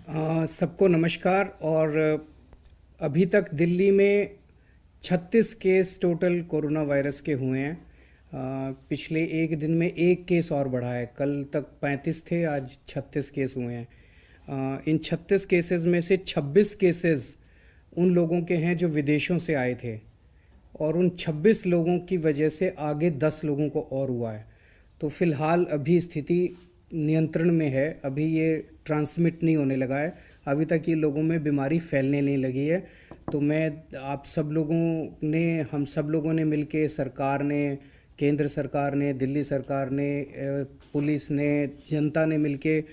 सबको नमस्कार। और अभी तक दिल्ली में 36 केस टोटल कोरोना वायरस के हुए हैं। पिछले एक दिन में एक केस और बढ़ा है। कल तक 35 थे, आज 36 केस हुए हैं। इन 36 केसेस में से 26 केसेस उन लोगों के हैं जो विदेशों से आए थे, और उन 26 लोगों की वजह से आगे 10 लोगों को और हुआ है। तो फिलहाल अभी स्थिति नियंत्रण में है। अभी ये ट्रांसमिट नहीं होने लगा है। अभी तक ये लोगों में बीमारी फैलने नहीं लगी है। तो मैं आप सब लोगों ने, हम सब लोगों ने मिलके, सरकार ने, केंद्र सरकार ने, दिल्ली सरकार ने, पुलिस ने, जनता ने मिलके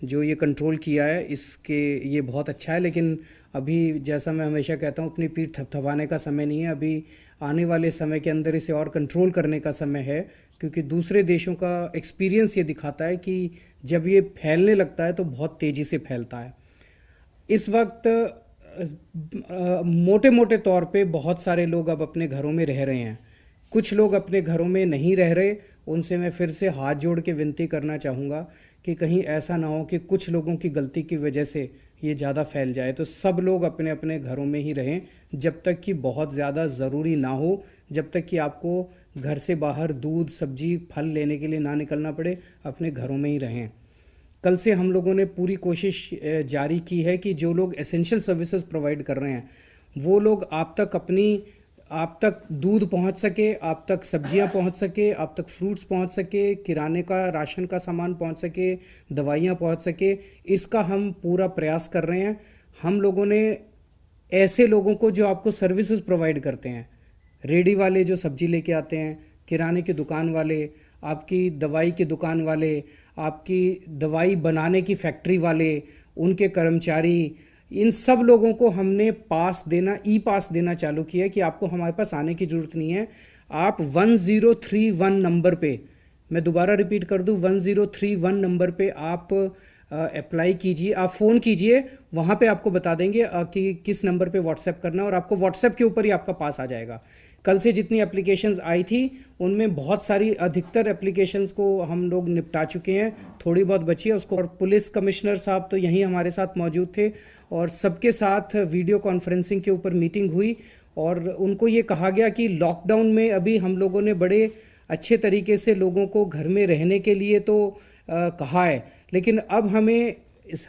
जो ये कंट्रोल किया है, इसके ये बहुत अच्छा है। लेकिन अभी जैसा मैं हमेशा कहता हूँ, अपनी पीठ थपथपाने का समय नहीं है। अभी आने वाले समय के अंदर इसे और कंट्रोल करने का समय है, क्योंकि दूसरे देशों का एक्सपीरियंस ये दिखाता है कि जब ये फैलने लगता है तो बहुत तेज़ी से फैलता है। इस वक्त मोटे मोटे तौर पे बहुत सारे लोग अब अपने घरों में रह रहे हैं। कुछ लोग अपने घरों में नहीं रह रहे। उनसे मैं फिर से हाथ जोड़ के विनती करना चाहूँगा कि कहीं ऐसा ना हो कि कुछ लोगों की गलती की वजह से ये ज़्यादा फैल जाए। तो सब लोग अपने अपने घरों में ही रहें जब तक कि बहुत ज़्यादा ज़रूरी ना हो। जब तक कि आपको घर से बाहर दूध, सब्जी, फल लेने के लिए ना निकलना पड़े, अपने घरों में ही रहें। कल से हम लोगों ने पूरी कोशिश जारी की है कि जो लोग एसेंशियल सर्विसेज प्रोवाइड कर रहे हैं, वो लोग आप तक दूध पहुंच सके, आप तक सब्जियां पहुंच सके, आप तक फ्रूट्स पहुंच सके, किराने का, राशन का सामान पहुंच सके, दवाइयां पहुंच सके। इसका हम पूरा प्रयास कर रहे हैं। हम लोगों ने ऐसे लोगों को जो आपको सर्विसेज प्रोवाइड करते हैं, रेडी वाले जो सब्जी लेके आते हैं, किराने की दुकान वाले, आपकी दवाई की दुकान वाले, आपकी दवाई बनाने की फैक्ट्री वाले, उनके कर्मचारी, इन सब लोगों को हमने पास देना, ई पास देना चालू किया है कि आपको हमारे पास आने की ज़रूरत नहीं है। आप 1031 नंबर पे, मैं दोबारा रिपीट कर दूं, 1031 नंबर पे आप अप्लाई कीजिए, आप फ़ोन कीजिए। वहाँ पे आपको बता देंगे कि किस नंबर पे व्हाट्सएप करना है, और आपको व्हाट्सएप के ऊपर ही आपका पास आ जाएगा। कल से जितनी एप्लीकेशंस आई थी, उनमें बहुत सारी, अधिकतर एप्लीकेशंस को हम लोग निपटा चुके हैं। थोड़ी बहुत बची है उसको। और पुलिस कमिश्नर साहब तो यहीं हमारे साथ मौजूद थे, और सबके साथ वीडियो कॉन्फ्रेंसिंग के ऊपर मीटिंग हुई, और उनको ये कहा गया कि लॉकडाउन में अभी हम लोगों ने बड़े अच्छे तरीके से लोगों को घर में रहने के लिए तो कहा है, लेकिन अब हमें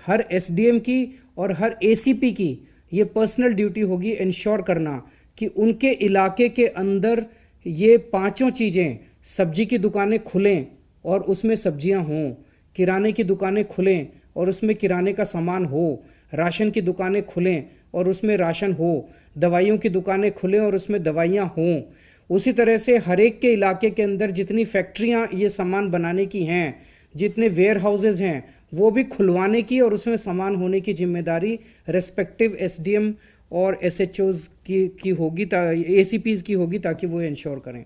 हर एसडीएम की और हर एसीपी की ये पर्सनल ड्यूटी होगी इंश्योर करना कि उनके इलाके के अंदर ये पांचों चीज़ें, सब्जी की दुकानें खुलें और उसमें सब्जियां हों, किराने की दुकानें खुलें और उसमें किराने का सामान हो, राशन की दुकानें खुलें और उसमें राशन हो, दवाइयों की दुकानें खुलें और उसमें दवाइयाँ हों। उसी तरह से हर एक के इलाके के अंदर जितनी फैक्ट्रियाँ ये सामान बनाने की हैं, जितने वेयर हाउसेज हैं, वो भी खुलवाने की और उसमें सामान होने की जिम्मेदारी रेस्पेक्टिव एसडीएम और एसएचओज की होगी, एसीपीज की होगी, ताकि वो इंश्योर करें।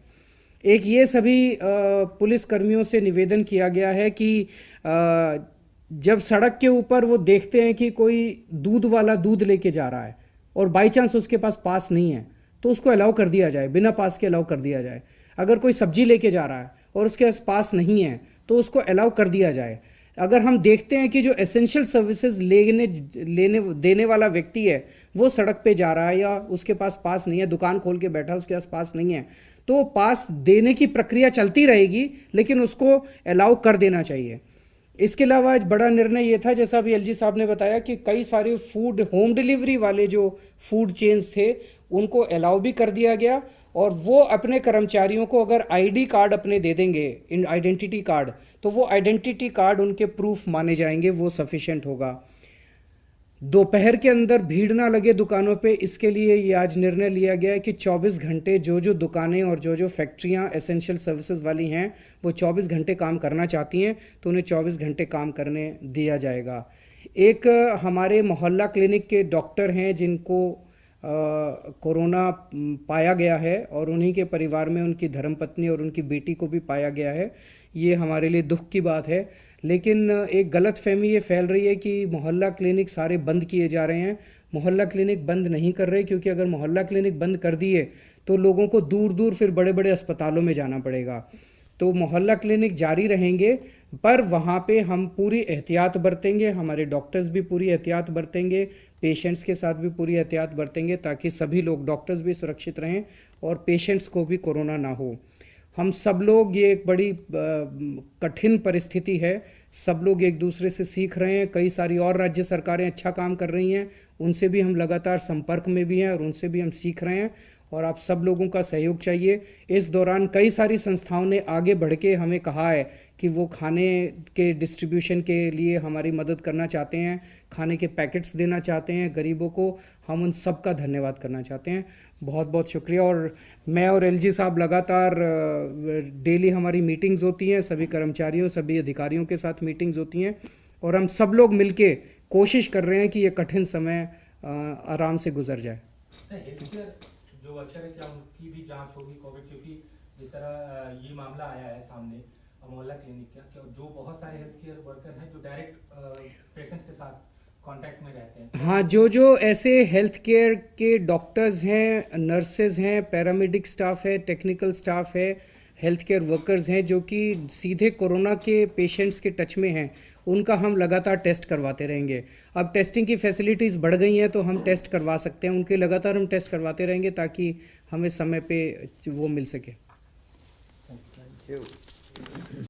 एक ये सभी पुलिस कर्मियों से निवेदन किया गया है कि जब सड़क के ऊपर वो देखते हैं कि कोई दूध वाला दूध लेके जा रहा है और बाई चांस उसके पास नहीं है, तो उसको अलाउ कर दिया जाए, बिना पास के अलाउ कर दिया जाए। अगर कोई सब्जी लेके जा रहा है और उसके पास नहीं है, तो उसको अलाउ कर दिया जाए। अगर हम देखते हैं कि जो एसेंशियल सर्विसेज लेने देने वाला व्यक्ति है वो सड़क पे जा रहा है या उसके पास नहीं है, दुकान खोल के बैठा, उसके पास नहीं है, तो पास देने की प्रक्रिया चलती रहेगी, लेकिन उसको अलाउ कर देना चाहिए। इसके अलावा आज बड़ा निर्णय ये था, जैसा अभी एलजी साहब ने बताया, कि कई सारे फूड होम डिलीवरी वाले जो फूड चेन्स थे उनको अलाउ भी कर दिया गया, और वो अपने कर्मचारियों को अगर आईडी कार्ड अपने दे देंगे, इन आइडेंटिटी कार्ड, तो वो आइडेंटिटी कार्ड उनके प्रूफ माने जाएंगे, वो सफिशिएंट होगा। दोपहर के अंदर भीड़ ना लगे दुकानों पे, इसके लिए ये आज निर्णय लिया गया है कि 24 घंटे जो जो दुकानें और जो जो फैक्ट्रियां एसेंशियल सर्विसेज वाली हैं वो 24 घंटे काम करना चाहती हैं तो उन्हें 24 घंटे काम करने दिया जाएगा। एक हमारे मोहल्ला क्लिनिक के डॉक्टर हैं जिनको कोरोना पाया गया है, और उन्हीं के परिवार में उनकी धर्मपत्नी और उनकी बेटी को भी पाया गया है। ये हमारे लिए दुख की बात है, लेकिन एक गलत फहमी ये फैल रही है कि मोहल्ला क्लिनिक सारे बंद किए जा रहे हैं। मोहल्ला क्लिनिक बंद नहीं कर रहे, क्योंकि अगर मोहल्ला क्लिनिक बंद कर दिए तो लोगों को दूर दूर फिर बड़े बड़े अस्पतालों में जाना पड़ेगा। तो मोहल्ला क्लिनिक जारी रहेंगे, पर वहाँ पे हम पूरी एहतियात बरतेंगे, हमारे डॉक्टर्स भी पूरी एहतियात बरतेंगे, पेशेंट्स के साथ भी पूरी एहतियात बरतेंगे, ताकि सभी लोग, डॉक्टर्स भी सुरक्षित रहें और पेशेंट्स को भी कोरोना ना हो। हम सब लोग, ये एक बड़ी कठिन परिस्थिति है, सब लोग एक दूसरे से सीख रहे हैं। कई सारी और राज्य सरकारें अच्छा काम कर रही हैं, उनसे भी हम लगातार संपर्क में भी हैं और उनसे भी हम सीख रहे हैं, और आप सब लोगों का सहयोग चाहिए। इस दौरान कई सारी संस्थाओं ने आगे बढ़ के हमें कहा है कि वो खाने के डिस्ट्रीब्यूशन के लिए हमारी मदद करना चाहते हैं, खाने के पैकेट्स देना चाहते हैं गरीबों को। हम उन सब का धन्यवाद करना चाहते हैं। बहुत बहुत शुक्रिया। और मैं और एलजी साहब लगातार डेली हमारी मीटिंग्स होती हैं, सभी कर्मचारियों, सभी अधिकारियों के साथ मीटिंग्स होती हैं, और हम सब लोग मिलके कोशिश कर रहे हैं कि ये कठिन समय आराम से गुजर जाए। जो वर्कर है, क्या उनकी भी जांच होगी कोविड? क्योंकि जिस तरह ये मामला आया है सामने मोहल्ला क्लिनिक का, क्या जो बहुत सारे हेल्थ केयर वर्कर हैं जो डायरेक्ट पेशेंट के साथ कांटेक्ट में रहते हैं? हाँ, जो ऐसे हेल्थ केयर के डॉक्टर्स हैं, नर्सेज हैं, पैरामेडिक स्टाफ है, टेक्निकल स्टाफ है, हेल्थ केयर वर्कर्स हैं जो कि सीधे कोरोना के पेशेंट्स के टच में हैं, उनका हम लगातार टेस्ट करवाते रहेंगे। अब टेस्टिंग की फैसिलिटीज़ बढ़ गई हैं तो हम टेस्ट करवा सकते हैं, उनके लगातार हम टेस्ट करवाते रहेंगे ताकि हमें समय पे वो मिल सके। Thank you.